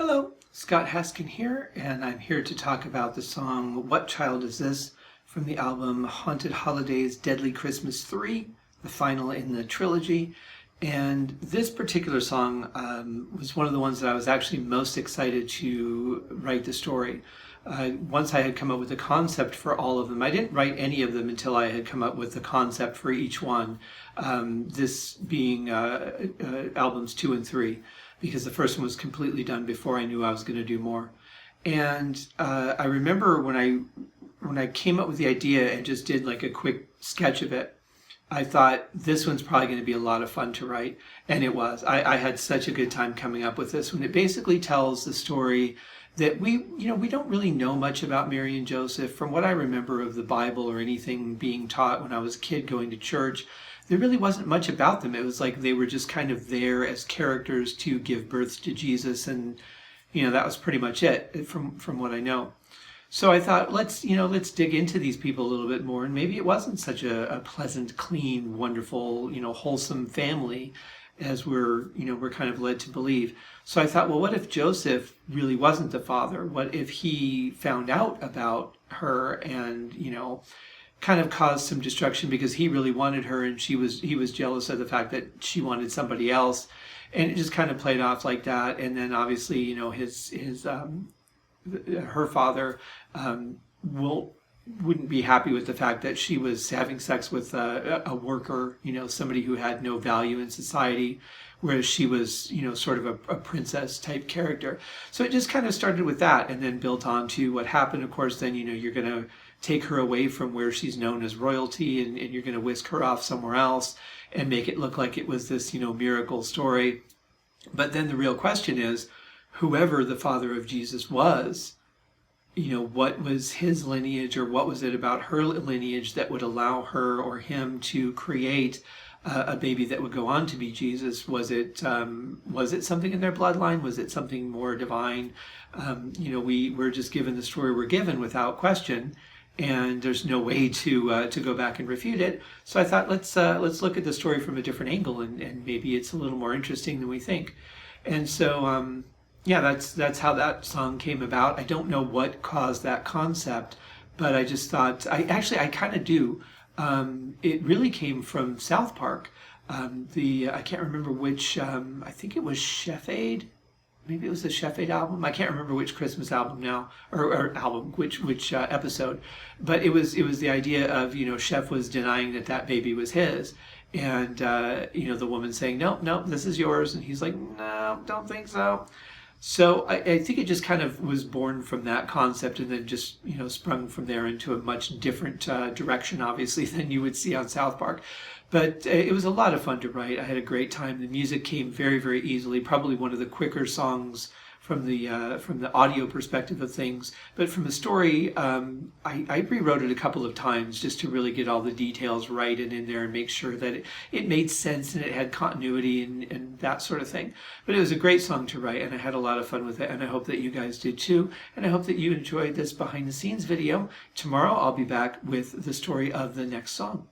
Hello, Scott Haskin here, and I'm here to talk about the song What Child Is This from the album Haunted Holidays Deadly Christmas 3, the final in the trilogy. And this particular song was one of the ones that I was actually most excited to write the story. Once I had come up with the concept for all of them, I didn't write any of them until I had come up with the concept for each one, this being albums 2 and 3. Because the first one was completely done before I knew I was going to do more. And I remember when I came up with the idea and just did like a quick sketch of it, I thought this one's probably going to be a lot of fun to write. And it was. I had such a good time coming up with this one. It basically tells the story that we don't really know much about Mary and Joseph. From what I remember of the Bible or anything being taught when I was a kid going to church, there really wasn't much about them. It was like they were just kind of there as characters to give birth to Jesus, and that was pretty much it from what I know. So I thought, let's dig into these people a little bit more, and maybe it wasn't such a pleasant, clean, wonderful, wholesome family as we're kind of led to believe. So I thought, well, what if Joseph really wasn't the father? What if he found out about her and kind of caused some destruction because he really wanted her and he was jealous of the fact that she wanted somebody else, and it just kind of played off like that. And then obviously her father wouldn't be happy with the fact that she was having sex with a worker, somebody who had no value in society, whereas she was sort of a princess type character. So it just kind of started with that and then built on to what happened. Of course, then you're going to take her away from where she's known as royalty, and you're going to whisk her off somewhere else and make it look like it was this miracle story. But then the real question is, whoever the father of Jesus was, what was his lineage, or what was it about her lineage that would allow her or him to create a baby that would go on to be Jesus? Was it something in their bloodline? Was it something more divine? We're just given the story we're given without question, and there's no way to go back and refute it. So I thought, let's look at the story from a different angle, and maybe it's a little more interesting than we think. And so that's how that song came about. I don't know what caused that concept, but I just thought, I kind of do. It really came from South Park. I can't remember which, I think it was Chef Aid. Maybe it was the Chef Aid album. I can't remember which Christmas album now, or album, which episode. But it was the idea of, Chef was denying that baby was his. And, the woman saying, no, this is yours. And he's like, no, don't think so. So I think it just kind of was born from that concept, and then just, sprung from there into a much different direction, obviously, than you would see on South Park. But it was a lot of fun to write. I had a great time. The music came very, very easily. Probably one of the quicker songs from the audio perspective of things. But from the story, I rewrote it a couple of times just to really get all the details right and in there and make sure that it made sense and it had continuity and that sort of thing. But it was a great song to write, and I had a lot of fun with it, and I hope that you guys did too. And I hope that you enjoyed this behind the scenes video. Tomorrow I'll be back with the story of the next song.